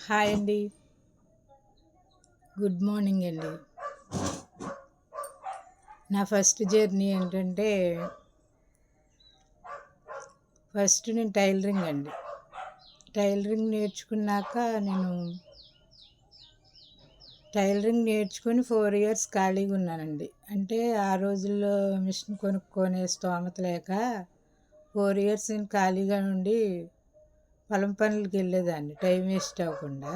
Hi అండి. Good morning అండి. నా ఫస్ట్ జర్నీ ఏంటంటే, ఫస్ట్ నేను టైలరింగ్ అండి. టైలరింగ్ నేర్చుకున్నాక నేను టైలరింగ్ నేర్చుకొని 4 ఇయర్స్ ఖాళీగా ఉన్నానండి. అంటే ఆ రోజుల్లో మిషన్ కొనుక్కునే స్తోమత లేక 4 ఇయర్స్ నేను ఖాళీగా ఉండి పొలం పనులకి వెళ్ళేదాన్ని టైం వేస్ట్ అవ్వకుండా.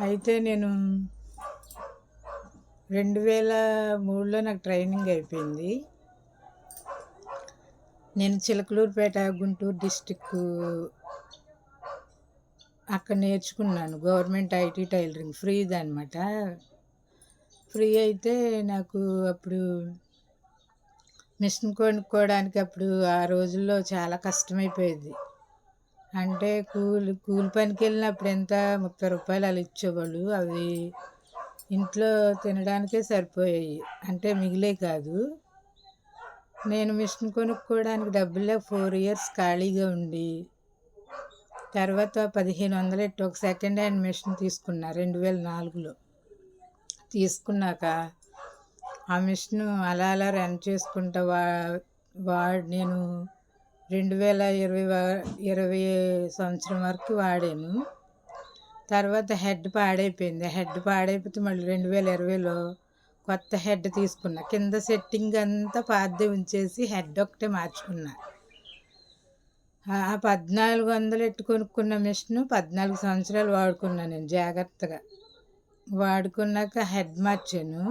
అయితే నేను 2003లో నాకు ట్రైనింగ్ అయిపోయింది. నేను చిలకలూరిపేట గుంటూరు డిస్టిక్ అక్కడ నేర్చుకున్నాను. గవర్నమెంట్ ఐటీ టైలరింగ్ ఫ్రీది అనమాట. ఫ్రీ అయితే నాకు అప్పుడు మిషన్ కొనుక్కోవడానికి అప్పుడు ఆ రోజుల్లో చాలా కష్టమైపోయేది. అంటే కూలి పనికి వెళ్ళినప్పుడు ఎంత 30 రూపాయలు అలా ఇచ్చేవాళ్ళు. అవి ఇంట్లో తినడానికే సరిపోయాయి, అంటే మిగిలే కాదు. నేను మిషన్ కొనుక్కోవడానికి డబ్బులు లేక 4 ఇయర్స్ ఖాళీగా ఉండి తర్వాత 1500 ఎట్టి ఒక సెకండ్ హ్యాండ్ మిషన్ తీసుకున్నా 2004లో. తీసుకున్నాక ఆ మిషన్ అలా అలా రన్ చేసుకుంటా నేను 2020 సంవత్సరం వరకు వాడాను. తర్వాత హెడ్ పాడైపోయింది. హెడ్ పాడైపోతే మళ్ళీ 2020లో కొత్త హెడ్ తీసుకున్నా. కింద సెట్టింగ్ అంతా పాతదే ఉంచేసి హెడ్ ఒకటే మార్చుకున్నా. ఆ 1400 ఎట్టు కొనుక్కున్న మిషన్ 14 సంవత్సరాలు వాడుకున్నాను నేను జాగ్రత్తగా. వాడుకున్నాక హెడ్ మార్చాను.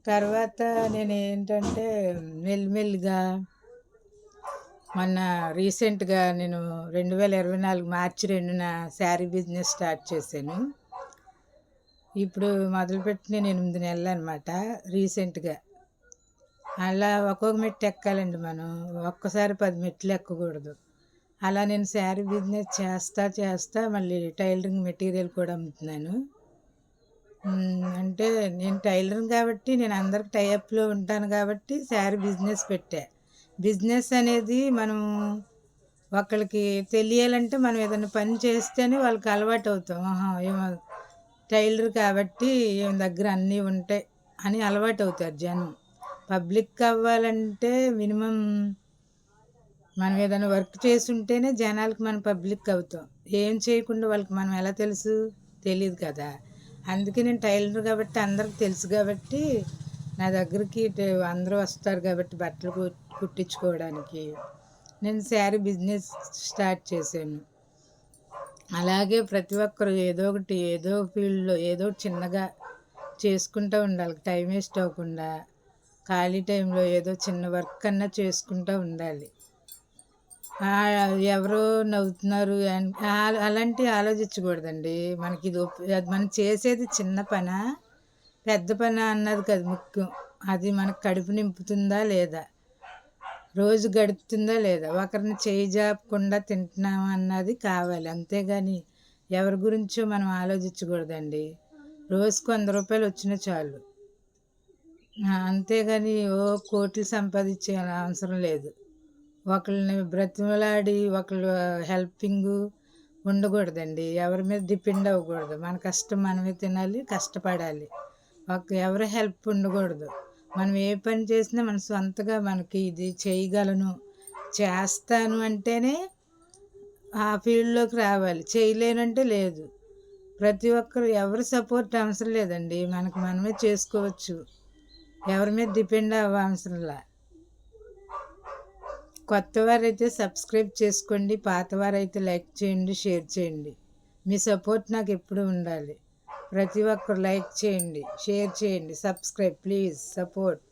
తర్వాత నేను ఏంటంటే మెల్లిమెల్లిగా మొన్న రీసెంట్గా నేను 2024 మార్చి 2న శారీ బిజినెస్ స్టార్ట్ చేశాను. ఇప్పుడు మొదలుపెట్టిన నేను 8 నెలలు అనమాట రీసెంట్గా. అలా ఒక్కొక్క మెట్టు ఎక్కాలండి మనం, ఒక్కసారి 10 మెట్లు ఎక్కకూడదు. అలా నేను శారీ బిజినెస్ చేస్తా మళ్ళీ టైలరింగ్ మెటీరియల్ కూడా అమ్ముతున్నాను. అంటే నేను టైలరింగ్ కాబట్టి నేను అందరికి టైఅప్లో ఉంటాను కాబట్టి శారీ బిజినెస్ పెట్టా. బిజినెస్ అనేది మనం ఒకళ్ళకి తెలియాలంటే మనం ఏదైనా పని చేస్తేనే వాళ్ళకి అలవాటు అవుతాం. ఏమో టైలర్ కాబట్టి ఈమె దగ్గర అన్నీ ఉంటాయి అని అలవాటు అవుతారు జనం. పబ్లిక్ అవ్వాలంటే మినిమం మనం ఏదైనా వర్క్ చేసి ఉంటేనే జనాలకు మనం పబ్లిక్ అవుతాం. ఏం చేయకుండా వాళ్ళకి మనం ఎలా తెలుసు? తెలియదు కదా. అందుకే నేను టైలర్ కాబట్టి అందరికి తెలుసు కాబట్టి నా దగ్గరికి అందరూ వస్తారు కాబట్టి బట్టలు కుట్టించుకోవడానికి నేను శారీ బిజినెస్ స్టార్ట్ చేశాను. అలాగే ప్రతి ఒక్కరు ఏదో ఒక ఫీల్డ్లో ఏదో చిన్నగా చేసుకుంటూ ఉండాలి. టైం వేస్ట్ అవ్వకుండా ఖాళీ టైంలో ఏదో చిన్న వర్క్ అన్నా చేసుకుంటూ ఉండాలి. ఎవరో నవ్వుతున్నారు అలాంటివి ఆలోచించకూడదండి. మనకి ఇది మనం చేసేది చిన్న పనా పెద్ద పనా అన్నది కదా ముఖ్యం. అది మనకు కడుపు నింపుతుందా లేదా, రోజు గడుపుతుందా లేదా, ఒకరిని చేయి జాపకుండా తింటున్నామా అన్నది కావాలి. అంతేగాని ఎవరి గురించో మనం ఆలోచించకూడదండి. రోజుకు 100 రూపాయలు వచ్చినా చాలు. అంతేగాని కోట్లు సంపాదించే అవసరం లేదు. ఒకళ్ళని బ్రతిమలాడి ఒకళ్ళు హెల్పింగ్ ఉండకూడదండి. ఎవరి మీద డిపెండ్ అవ్వకూడదు. మన కష్టం మనమే తినాలి, కష్టపడాలి. ఎవరి హెల్ప్ ఉండకూడదు. మనం ఏ పని చేసినా మన సొంతగా మనకి ఇది చేయగలను, చేస్తాను అంటేనే ఆ ఫీల్డ్లోకి రావాలి. చేయలేనంటే లేదు. ప్రతి ఒక్కరు ఎవరి సపోర్ట్ అవసరం లేదండి. మనకు మనమే చేసుకోవచ్చు. ఎవరి మీద డిపెండ్ అవ్వవసరంలా. కొత్తవారైతే సబ్స్క్రైబ్ చేసుకోండి, పాతవారైతే లైక్ చేయండి, షేర్ చేయండి. మీ సపోర్ట్ నాకు ఎప్పుడు ఉండాలి. ప్రతి ఒక్కరు లైక్ చేయండి, షేర్ చేయండి, సబ్స్క్రైబ్ ప్లీజ్ సపోర్ట్.